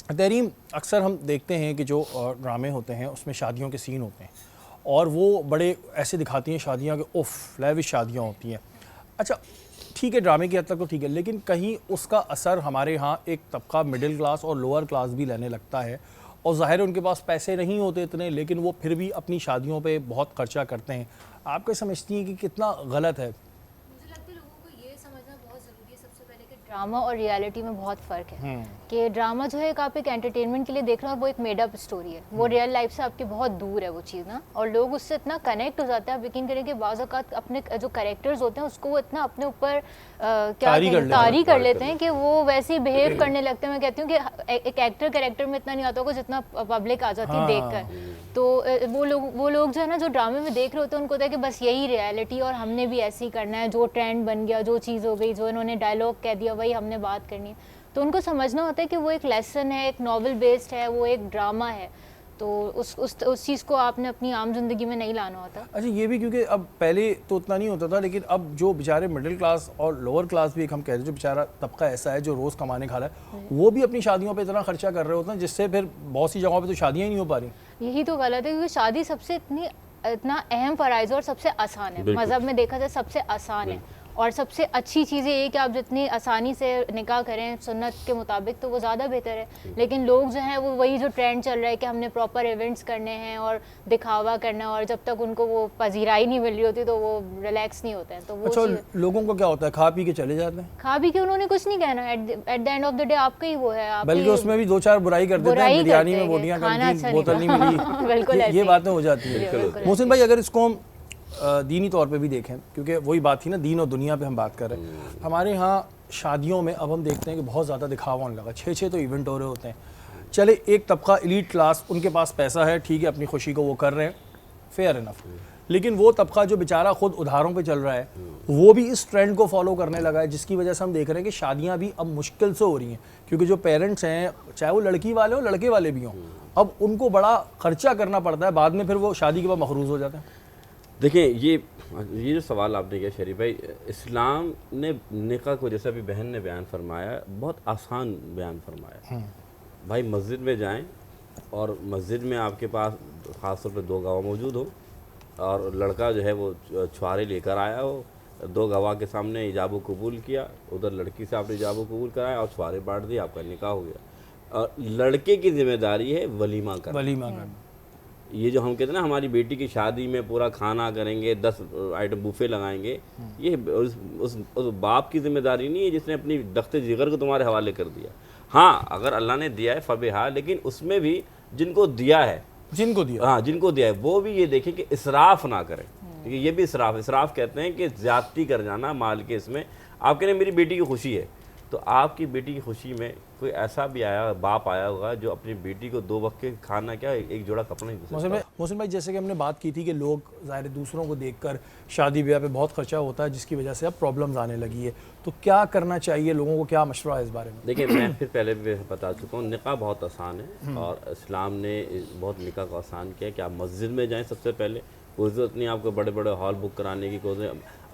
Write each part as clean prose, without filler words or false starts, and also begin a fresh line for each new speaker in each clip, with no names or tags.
تحریم اکثر ہم دیکھتے ہیں کہ جو ڈرامے ہوتے ہیں اس میں شادیوں کے سین ہوتے ہیں اور وہ بڑے ایسے دکھاتی ہیں شادیاں کہ لیوش شادیاں ہوتی ہیں. اچھا ٹھیک ہے ڈرامے کی حد تک تو ٹھیک ہے, لیکن کہیں اس کا اثر ہمارے ہاں ایک طبقہ مڈل کلاس اور لوور کلاس بھی لینے لگتا ہے, اور ظاہر ہے ان کے پاس پیسے نہیں ہوتے اتنے, لیکن وہ پھر بھی اپنی شادیوں پہ بہت خرچہ کرتے ہیں. آپ کیا سمجھتی ہیں کہ کتنا غلط ہے؟
مجھے لگتا ہے لوگوں کو یہ سمجھنا بہت ضروری ہے سب سے پہلے کہ ڈرامہ اور ریالٹی میں بہت فرق ہے. کہ ڈرامہ جو ہے آپ ایک انٹرٹینمنٹ کے لیے دیکھ رہے ہیں, وہ ایک میڈ اپ اسٹوری ہے, وہ ریئل لائف سے آپ کے بہت دور ہے وہ چیز نا, اور لوگ اس سے اتنا کنیکٹ ہو جاتے ہیں. آپ یقین کریں کہ بعض اوقات اپنے جو کریکٹرز ہوتے ہیں اس کو وہ اتنا اپنے اوپر طاری کر لیتے ہیں کہ وہ ویسے ہی بہیو کرنے لگتے ہیں. میں کہتی ہوں کہ ایک ایکٹر کریکٹر میں اتنا نہیں آتا ہوگا جتنا پبلک آ جاتی ہے دیکھ کر. تو وہ لوگ جو ہے نا جو ڈرامے میں دیکھ رہے ہوتے ہیں ان کو ہوتا ہے کہ بس یہی ریالٹی اور ہم نے بھی ایسے ہی کرنا ہے, جو ٹرینڈ بن گیا, جو چیز ہو گئی, جو انہوں نے ڈائلاگ کہہ دیا وہی ہم نے بات کرنی ہے. تو ان کو سمجھنا ہوتا ہے کہ وہ ایک لیسن ہے, ایک ناول بیسڈ ہے, وہ ایک ڈرامہ ہے. تو اس چیز کو آپ نے اپنی عام زندگی میں نہیں لانا ہوتا.
اچھا یہ بھی کیونکہ اب پہلے تو اتنا نہیں ہوتا تھا, لیکن اب جو بیچارے مڈل کلاس اور لوور کلاس بھی ایک ہم کہہ رہے ہیں جو بیچارہ طبقہ ایسا ہے جو روز کمانے کھا رہا ہے, وہ بھی اپنی شادیوں پہ اتنا خرچہ کر رہے ہوتے ہیں جس سے پھر بہت سی جگہوں پہ تو شادیاں ہی نہیں ہو پا رہی.
یہی تو غلط ہے کیونکہ شادی سب سے اتنا اہم فرائض اور سب سے آسان ہے. مذہب میں دیکھا جائے سب سے آسان ہے, اور سب سے اچھی چیز یہ ہے کہ آپ جتنی آسانی سے نکاح کریں سنت کے مطابق تو وہ زیادہ بہتر ہے. لیکن لوگ جو ہیں وہ وہی جو ٹرینڈ چل رہا ہے کہ ہم نے پراپر ایونٹس کرنے ہیں اور دکھاوا کرنا ہے, اور جب تک ان کو وہ پذیرائی نہیں مل رہی ہوتی تو وہ ریلیکس نہیں ہوتے ہیں. تو وہ
اچھا لوگوں کو کیا ہوتا ہے, کھا پی کے چلے جاتے ہیں,
کھا پی کے انہوں نے کچھ نہیں کہنا, at the end of the day آپ کا ہی وہ ہے,
بلکہ اس میں بھی دو چار برائی کر دیتے ہیں, بریانی میں بوٹیاں کر دی, بوتل نہیں ملی,
بالکل
یہ باتیں ہو جاتی ہیں. محسن بھائی اگر اس کو دینی طور پہ بھی دیکھیں, کیونکہ وہی بات تھی نا دین اور دنیا پہ ہم بات کر رہے ہیں, ہمارے ہاں شادیوں میں اب ہم دیکھتے ہیں کہ بہت زیادہ دکھاوا ہونے لگا, 6 تو ایونٹ ہو رہے ہوتے ہیں. چلے ایک طبقہ ایلیٹ کلاس ان کے پاس پیسہ ہے, ٹھیک ہے اپنی خوشی کو وہ کر رہے ہیں, فیئر انف, لیکن وہ طبقہ جو بیچارہ خود ادھاروں پہ چل رہا ہے وہ بھی اس ٹرینڈ کو فالو کرنے لگا ہے, جس کی وجہ سے ہم دیکھ رہے ہیں کہ شادیاں بھی اب مشکل سے ہو رہی ہیں, کیونکہ جو پیرنٹس ہیں چاہے وہ لڑکی والے ہوں لڑکے والے بھی ہوں, اب ان کو بڑا خرچہ کرنا پڑتا ہے, بعد میں پھر وہ شادی کے بعد مخروض ہو جاتے ہیں.
دیکھیں یہ جو سوال آپ نے کیا شریف بھائی, اسلام نے نکاح کو جیسا بھی بہن نے بیان فرمایا بہت آسان بیان فرمایا. بھائی مسجد میں جائیں اور مسجد میں آپ کے پاس خاص طور پہ 2 گواہ موجود ہو, اور لڑکا جو ہے وہ چھوارے لے کر آیا ہو, 2 گواہ کے سامنے ایجاب و قبول کیا, ادھر لڑکی سے آپ نے ایجاب و قبول کرایا اور چھوارے بانٹ دیے, آپ کا نکاح ہو گیا. اور لڑکے کی ذمہ داری ہے ولیمہ کرنا. یہ جو ہم کہتے ہیں نا ہماری بیٹی کی شادی میں پورا کھانا کریں گے, 10 آئٹم بوفے لگائیں گے, یہ اس باپ کی ذمہ داری نہیں ہے جس نے اپنی دخت جگر کو تمہارے حوالے کر دیا. ہاں اگر اللہ نے دیا ہے فبہا, لیکن اس میں بھی جن کو دیا ہے جن کو دیا ہے وہ بھی یہ دیکھیں کہ اسراف نہ کریں, کیونکہ یہ بھی اسراف کہتے ہیں کہ زیادتی کر جانا مال کے. اس میں آپ کہہ رہے ہیں میری بیٹی کی خوشی ہے, تو آپ کی بیٹی کی خوشی میں کوئی ایسا بھی باپ آیا ہوگا جو اپنی بیٹی کو 2 وقت کے کھانا کیا ایک جوڑا کپڑا نہیں دے سکتا.
محسن بھائی جیسے کہ ہم نے بات کی تھی کہ لوگ ظاہر دوسروں کو دیکھ کر شادی بیاہ پہ بہت خرچہ ہوتا ہے, جس کی وجہ سے اب پرابلمز آنے لگی ہے, تو کیا کرنا چاہیے لوگوں کو, کیا مشورہ ہے اس بارے میں؟
دیکھیں میں پھر پہلے بھی بتا چکا ہوں, نکاح بہت آسان ہے اور اسلام نے بہت نکاح کو آسان کیا کہ آپ مسجد میں جائیں. سب سے پہلے کوئی ضرورت نہیں آپ کو بڑے بڑے ہال بک کرانے کی, کوئی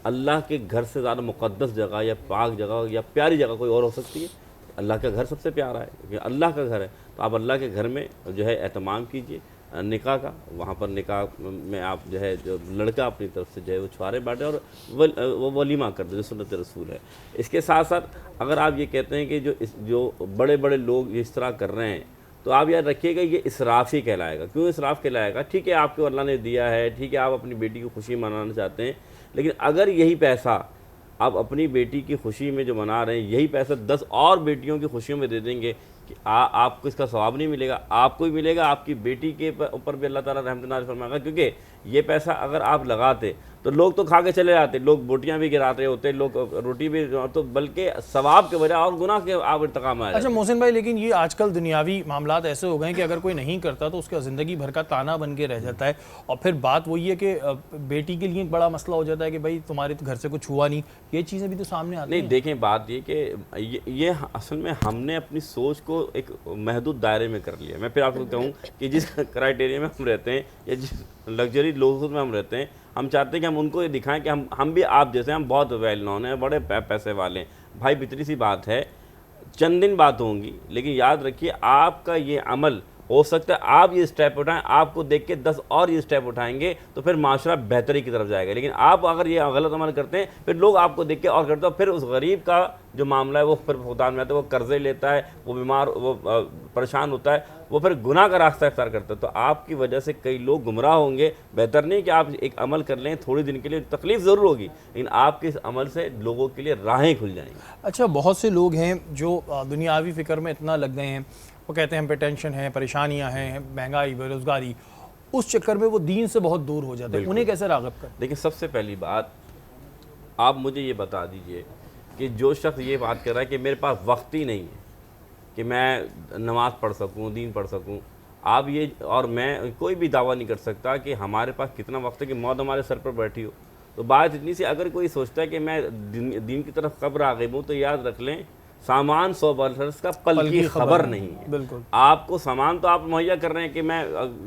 اللہ کے گھر سے زیادہ مقدس جگہ یا پاک جگہ یا پیاری جگہ کوئی اور ہو سکتی ہے. اللہ کا گھر سب سے پیارا ہے کیونکہ اللہ کا گھر ہے, تو آپ اللہ کے گھر میں جو ہے اہتمام کیجئے نکاح کا. وہاں پر نکاح میں آپ جو ہے جو لڑکا اپنی طرف سے جو ہے وہ چھوارے بانٹے اور وہ ولیمہ کر دے جو سنت رسول ہے. اس کے ساتھ ساتھ اگر آپ یہ کہتے ہیں کہ جو بڑے بڑے لوگ اس طرح کر رہے ہیں تو آپ یاد رکھیے گا یہ اسراف ہی کہلائے گا. کیوں اسراف کہلائے گا؟ ٹھیک ہے آپ کو اللہ نے دیا ہے, ٹھیک ہے آپ اپنی بیٹی کی خوشی منانا چاہتے ہیں, لیکن اگر یہی پیسہ آپ اپنی بیٹی کی خوشی میں جو منا رہے ہیں یہی پیسہ 10 اور بیٹیوں کی خوشیوں میں دے دیں گے کہ آپ کو اس کا ثواب نہیں ملے گا, آپ کو بھی ملے گا, آپ کی بیٹی کے اوپر بھی اللہ تعالیٰ رحمت نازل فرمائے گا. کیونکہ یہ پیسہ اگر آپ لگاتے تو لوگ تو کھا کے چلے جاتے, لوگ بوٹیاں بھی گراتے ہوتے, لوگ روٹی بھی, تو بلکہ ثواب کے بجائے اور گناہ کے آپ ارتقام آ جائے.
اچھا محسن بھائی لیکن یہ آج کل دنیاوی معاملات ایسے ہو گئے ہیں کہ اگر کوئی نہیں کرتا تو اس کا زندگی بھر کا تانا بن کے رہ جاتا ہے, اور پھر بات وہی ہے کہ بیٹی کے لیے ایک بڑا مسئلہ ہو جاتا ہے کہ بھائی تمہارے گھر سے کچھ ہوا نہیں. یہ چیزیں بھی تو سامنے آتی ہیں.
نہیں دیکھیں بات یہ کہ یہ اصل میں ہم نے اپنی سوچ کو ایک محدود دائرے میں کر لیا. میں پھر آپ کو کہوں کہ جس کرائٹیریا میں ہم رہتے ہیں یا جس لگژری لوگوں میں ہم رہتے ہیں, ہم چاہتے ہیں کہ ہم ان کو یہ دکھائیں کہ ہم بھی آپ جیسے ہم بہت ویل نون ہیں, بڑے پیسے والے ہیں. بھائی اتنی سی بات ہے, چند دن بات ہوں گی، لیکن یاد رکھیے آپ کا یہ عمل ہو سکتا ہے آپ یہ اسٹیپ اٹھائیں، آپ کو دیکھ کے 10 اور یہ اسٹیپ اٹھائیں گے تو پھر معاشرہ بہتری کی طرف جائے گا. لیکن آپ اگر یہ غلط عمل کرتے ہیں پھر لوگ آپ کو دیکھ کے اور کرتے ہیں، پھر اس غریب کا جو معاملہ ہے وہ پھر فقدان میں آتا ہے، وہ قرضے لیتا ہے، وہ بیمار، وہ پریشان ہوتا ہے، وہ پھر گناہ کا راستہ اختیار کرتا ہے. تو آپ کی وجہ سے کئی لوگ گمراہ ہوں گے. بہتر نہیں کہ آپ ایک عمل کر لیں، تھوڑی دن کے لیے تکلیف ضرور ہوگی لیکن آپ کے اس عمل سے لوگوں کے لیے راہیں کھل جائیں گی.
اچھا، بہت سے لوگ ہیں جو دنیاوی فکر میں اتنا لگ گئے ہیں، وہ کہتے ہیں ہم پہ ٹینشن ہے، پریشانیاں ہیں، مہنگائی، بے روزگاری، اس چکر میں وہ دین سے بہت دور ہو جاتے ہیں. انہیں کیسے راغب کریں؟
دیکھیں، سب سے پہلی بات آپ مجھے یہ بتا دیجئے کہ جو شخص یہ بات کر رہا ہے کہ میرے پاس وقت ہی نہیں ہے کہ میں نماز پڑھ سکوں، دین پڑھ سکوں، آپ یہ اور میں کوئی بھی دعویٰ نہیں کر سکتا کہ ہمارے پاس کتنا وقت ہے کہ موت ہمارے سر پر بیٹھی ہو. تو بات اتنی سی، اگر کوئی سوچتا ہے کہ میں دین کی طرف کب راغب ہوں تو یاد رکھ لیں سامان 100 برس کا پل کی خبر نہیں ہے.
بالکل.
آپ کو سامان تو آپ مہیا کر رہے ہیں کہ میں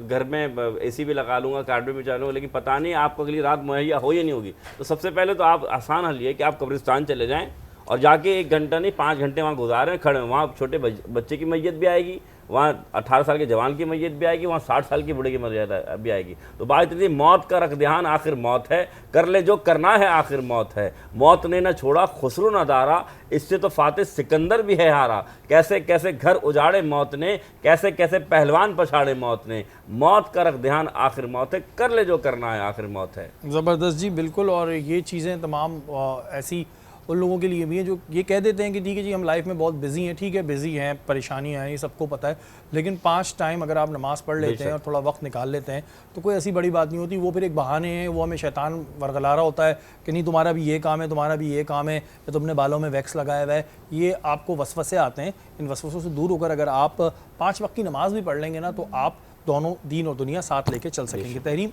گھر میں اے سی بھی لگا لوں گا، کارڈ بھی چلا لوں گا، لیکن پتہ نہیں آپ کو اگلی رات مہیا ہو یا نہیں ہوگی. تو سب سے پہلے تو آپ آسان حل یہ ہے کہ آپ قبرستان چلے جائیں اور جا کے 1 گھنٹہ نہیں 5 گھنٹے وہاں گزاریں کھڑے. وہاں چھوٹے بچے کی میت بھی آئے گی، وہاں 18 سال کے جوان کی میت بھی آئے گی، وہاں 60 سال کی بوڑھے کی میت بھی آئے گی. تو بات اتنی، موت کا رکھ دھیان، آخر موت ہے، کر لے جو کرنا ہے، آخر موت ہے. موت نے نہ چھوڑا خسرو نہ دارا، اس سے تو فاتح سکندر بھی ہے ہارا. کیسے کیسے گھر اجاڑے موت نے، کیسے کیسے پہلوان پچھاڑے موت نے. موت کا رکھ دھیان، آخر موت ہے، کر لے جو کرنا ہے، آخر موت ہے.
زبردست جی، بالکل. اور یہ چیزیں تمام ایسی ان لوگوں کے لیے بھی ہیں جو یہ کہہ دیتے ہیں کہ ٹھیک ہے جی ہم لائف میں بہت بزی ہیں. ٹھیک ہے، بزی ہیں، پریشانیاں ہیں، یہ سب کو پتہ ہے، لیکن 5 ٹائم اگر آپ نماز پڑھ لیتے ہیں اور تھوڑا وقت نکال لیتے ہیں تو کوئی ایسی بڑی بات نہیں ہوتی. وہ پھر ایک بہانے ہیں، وہ ہمیں شیطان ورغلا رہا ہوتا ہے کہ نہیں تمہارا بھی یہ کام ہے، تمہارا بھی یہ کام ہے، یا تم نے بالوں میں ویکس لگایا ہوا ہے. یہ آپ کو وسوسے آتے ہیں. ان وسوسوں سے دور ہو کر اگر آپ 5 وقت کی نماز بھی پڑھ لیں گے نا تو آپ دونوں دین اور دنیا ساتھ لے کے چل سکیں گے. تحریم